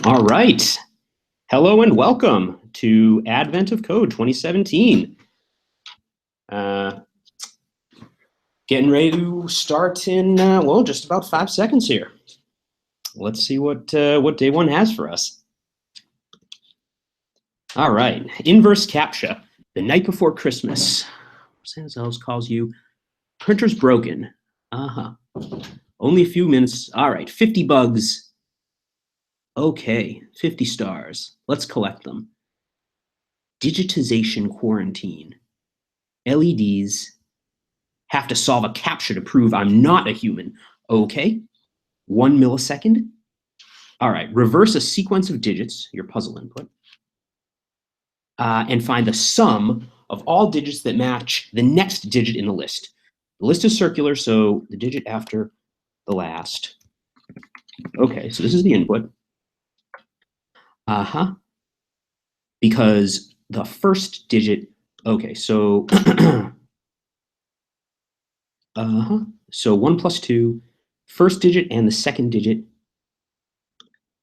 All right. Hello and welcome to Advent of Code 2017. Getting ready to start in, well, just about 5 seconds here. Let's see what day one has for us. All right. Inverse CAPTCHA. The night before Christmas. Santa Claus calls you. Printer's broken. Only a few minutes. All right. 50 bugs. Okay. 50 stars. Let's collect them. Digitization quarantine. LEDs. Have to solve a CAPTCHA to prove I'm not a human. Okay. 1 millisecond. All right. Reverse a sequence of digits, your puzzle input, and find the sum of all digits that match the next digit in the list. The list is circular, so the digit after the last. Okay, so this is the input. Because the first digit, okay, so so 1 plus 2, first digit and the second digit.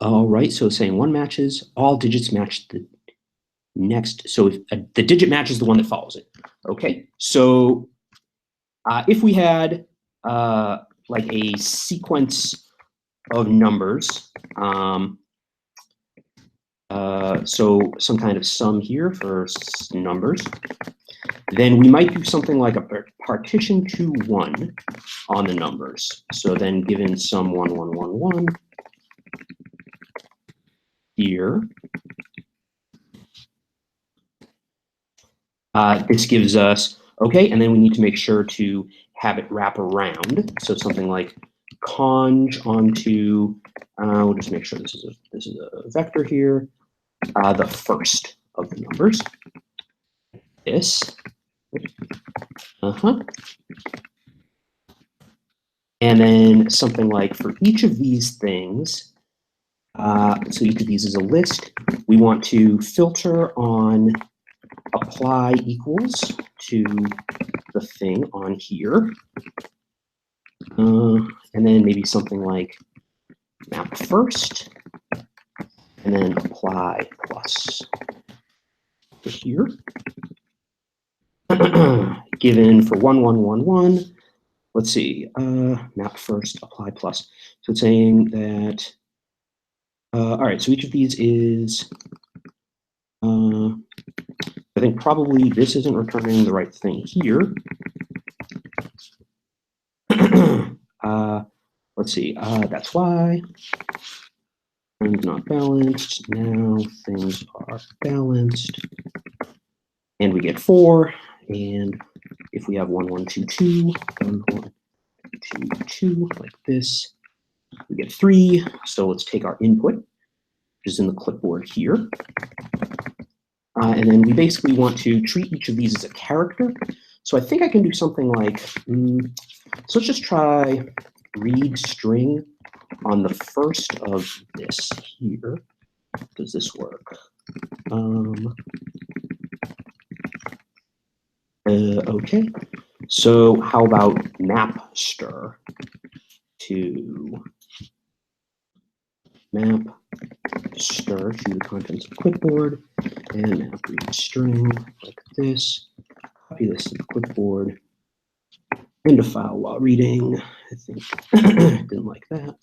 All right, so saying one matches, all digits match the next. So if the digit matches the one that follows it. Okay, so if we had like a sequence of numbers, so some kind of sum here for numbers, then we might do something like a partition to 1 on the numbers. So then given sum 1, 1, 1, 1 here, this gives us, okay, and then we need to make sure to have it wrap around. So something like conj onto, we'll just make sure this is a vector here, the first of the numbers. This. And then something like for each of these things, so each of these is a list, we want to filter on apply equals to the thing on here. And then maybe something like map first, and then apply plus here. Given for 1, 1, 1, 1, let's see, map first, apply plus. So it's saying that, all right, so each of these is, I think probably this isn't returning the right thing here. Let's see, that's why. Things not balanced. Now things are balanced. And we get 4. And if we have 1, 1, 2, 2, 1, 1, 2, 2, like this, we get 3. So let's take our input, which is in the clipboard here. And then we basically want to treat each of these as a character. So I think I can do something like, so let's just try read string on the first of this here. Does this work? Okay. So how about map stir to map stir to the contents of clipboard and map read string like this. Copy this to the clipboard. End a file while reading. I think didn't like that.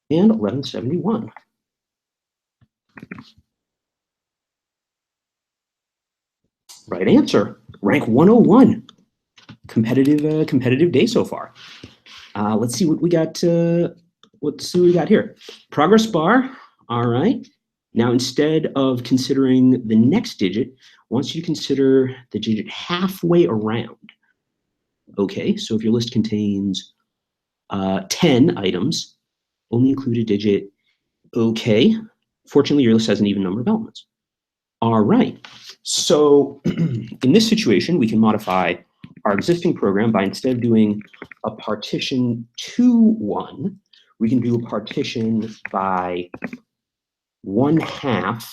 And 1171. Right answer. Rank 101. Competitive day so far. Let's see what we got. Let's see what we got here. Progress bar. All right. Now instead of considering the next digit, I want you to consider the digit halfway around. Okay, so if your list contains 10 items, only include a digit. Okay, fortunately your list has an even number of elements. All right, so in this situation, we can modify our existing program by, instead of doing a partition to 1, we can do a partition by 1/2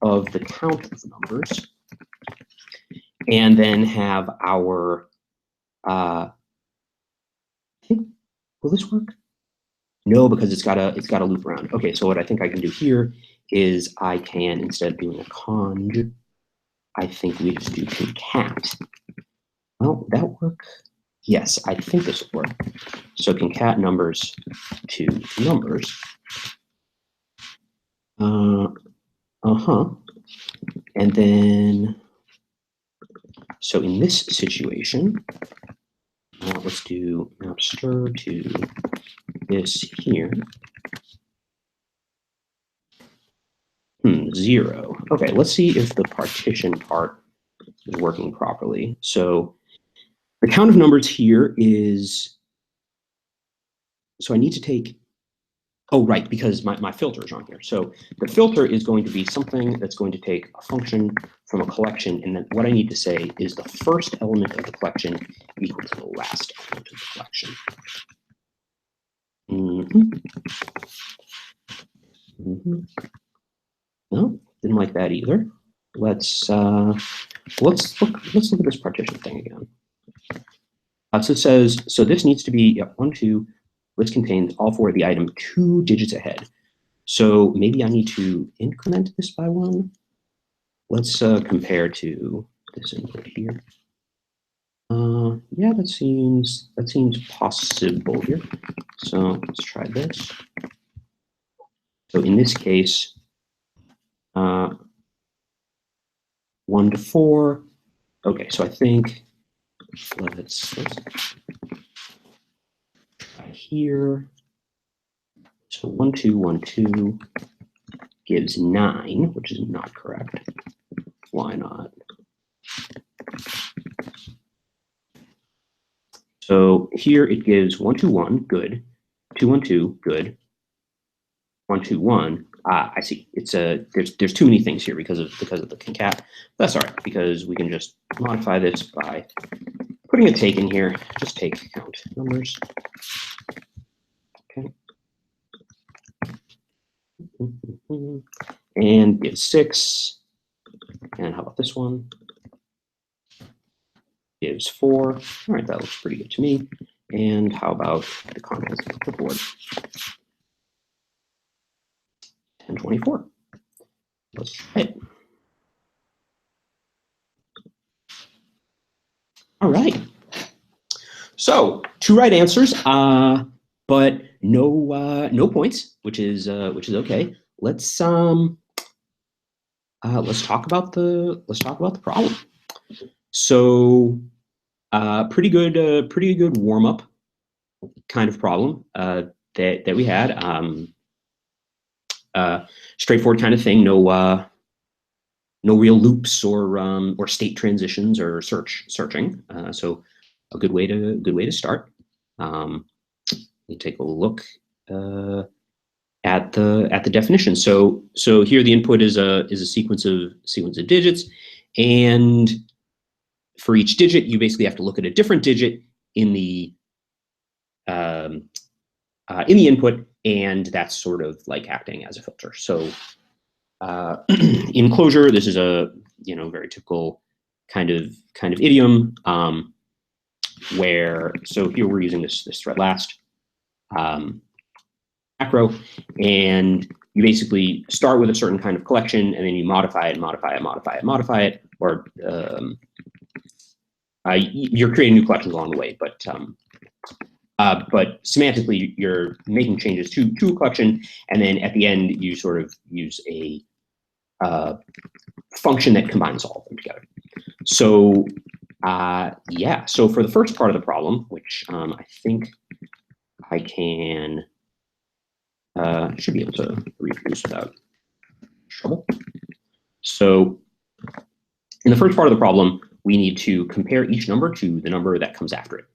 of the count of numbers, and then have our, will this work? No, because it's got a loop around. Okay, so what I think I can do here is I can, instead of doing a conj, I think we just do concat. Well, that work? Yes, I think this will work. So concat numbers to numbers. And then, so in this situation, let's do mapster to this here. 0. Okay, let's see if the partition part is working properly. So the count of numbers here is, so I need to take, oh, right, because my filter is on here. So the filter is going to be something that's going to take a function from a collection, and then what I need to say is the first element of the collection equal to the last element of the collection. No, didn't like that either. Let's look at this partition thing again. So it says, so this needs to be 1, 2. List contains all 4 of the item 2 digits ahead. So maybe I need to increment this by 1. Let's compare to this input here. Yeah, that seems possible here. So let's try this. So in this case, 1 to 4. Okay, so I think let's try here. So 1, 2, 1, 2 gives 9, which is not correct. Why not? So here it gives 1, 2, 1, good. 2, 1, 2, good. 1, 2, 1. I see. It's there's too many things here because of the concat. That's all right, because we can just modify this by putting a take in here. Just take count numbers. Okay. And give 6. And how about this one? Gives 4. All right, that looks pretty good to me. And how about the contents of the clipboard? 1024. Let's try it. All right. So 2 right answers, but no points, which is okay. Let's talk about the problem. So pretty good warm up kind of problem that we had. Straightforward kind of thing. No real loops or state transitions or searching. So a good way to start. You take a look at the definition. So here the input is a sequence of digits, and for each digit you basically have to look at a different digit in the input, and that's sort of like acting as a filter. So in Clojure, this is a very typical kind of idiom where, so here we're using this thread last macro, and you basically start with a certain kind of collection, and then you modify it, or you're creating new collections along the way. But semantically, you're making changes to a collection, and then at the end, you sort of use a function that combines all of them together. So yeah, so for the first part of the problem, which I think I can should be able to reproduce without trouble. So in the first part of the problem, we need to compare each number to the number that comes after it.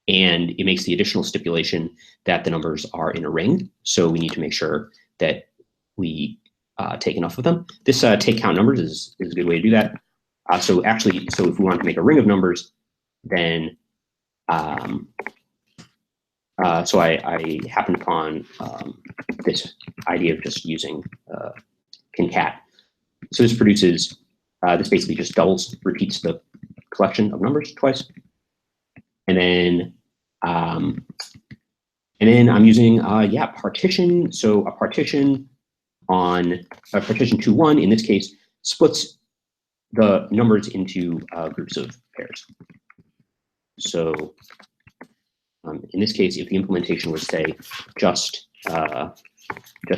And it makes the additional stipulation that the numbers are in a ring. So we need to make sure that we take enough of them. This take count numbers is a good way to do that. So if we want to make a ring of numbers, then so I happened upon this idea of just using concat. So this produces, this basically just repeats the collection of numbers twice. And then And then I'm using, yeah, partition. So a partition on a partition 2, 1, in this case, splits the numbers into groups of pairs. So in this case, if the implementation was, say, just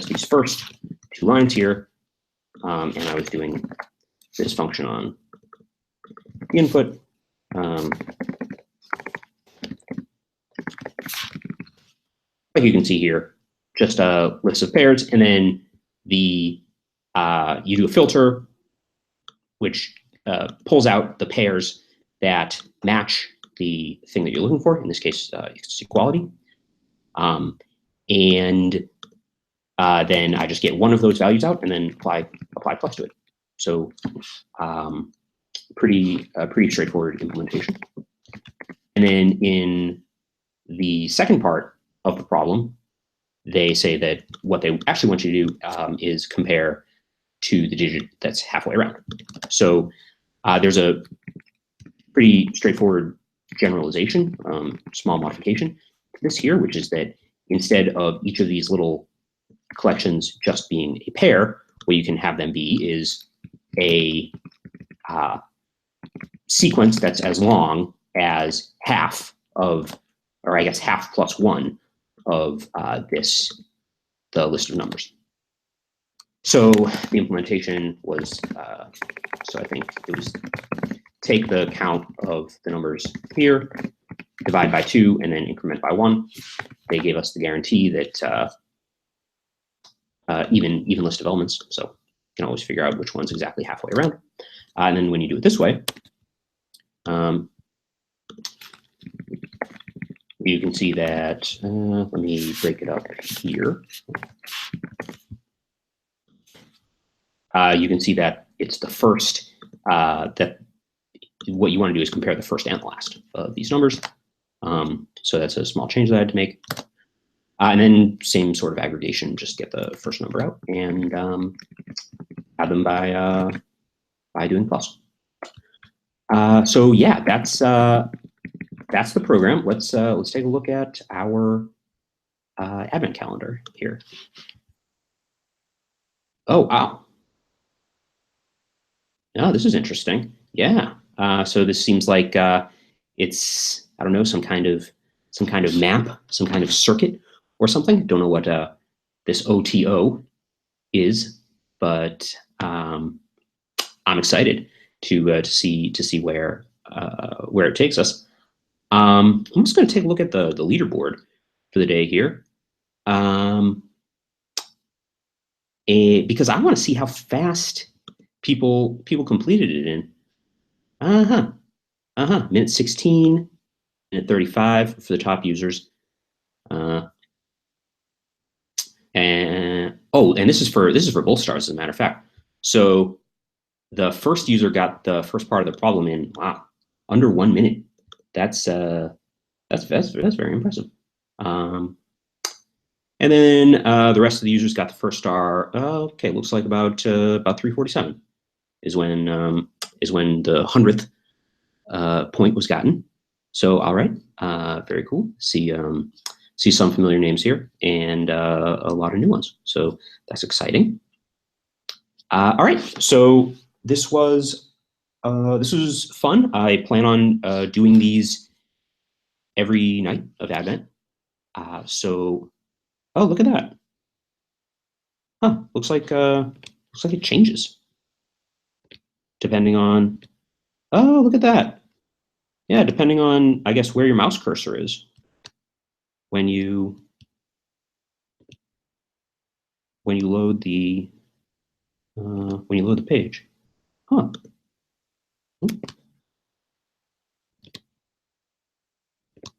these first 2 lines here, and I was doing this function on the input, like you can see here, just a list of pairs, and then the you do a filter, which pulls out the pairs that match the thing that you're looking for. In this case, it's equality. And then I just get one of those values out and then apply plus to it. So pretty straightforward implementation. And then in the second part of the problem, they say that what they actually want you to do is compare to the digit that's halfway around. So there's a pretty straightforward generalization, small modification to this here, which is that instead of each of these little collections just being a pair, what you can have them be is a sequence that's as long as half of, or I guess half plus 1 of the list of numbers. So the implementation was, so I think it was take the count of the numbers here, divide by 2, and then increment by 1. They gave us the guarantee that even list of elements, so you can always figure out which one's exactly halfway around. And then when you do it this way, you can see that, let me break it up here. You can see that it's the first, that what you want to do is compare the first and the last of these numbers. So that's a small change that I had to make. And then same sort of aggregation, just get the first number out and add them by doing plus. So yeah, that's the program. Let's take a look at our advent calendar here. Oh wow. Oh, this is interesting. Yeah. So this seems like it's, I don't know, some kind of map, some kind of circuit or something. Don't know what this OTO is, but I'm excited to see where it takes us. I'm just going to take a look at the leaderboard for the day here, because I want to see how fast people completed it in. Minute 16, minute 35 for the top users. And this is for both stars, as a matter of fact. So the first user got the first part of the problem in, wow, under 1 minute. That's very impressive. And then the rest of the users got the first star. Okay, looks like about 3:47 is when the 100th point was gotten. So all right, very cool. See some familiar names here and a lot of new ones. So that's exciting. All right, so this was fun. I plan on doing these every night of Advent. So, oh, look at that. Huh? Looks like it changes depending on. Oh, look at that. Yeah, depending on, I guess, where your mouse cursor is when you load the page. Huh.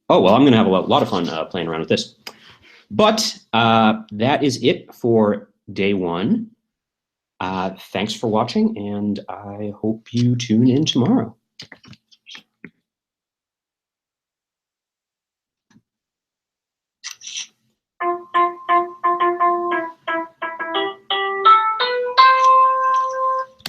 Oh, well, I'm going to have a lot of fun playing around with this. But that is it for day 1. Thanks for watching, and I hope you tune in tomorrow.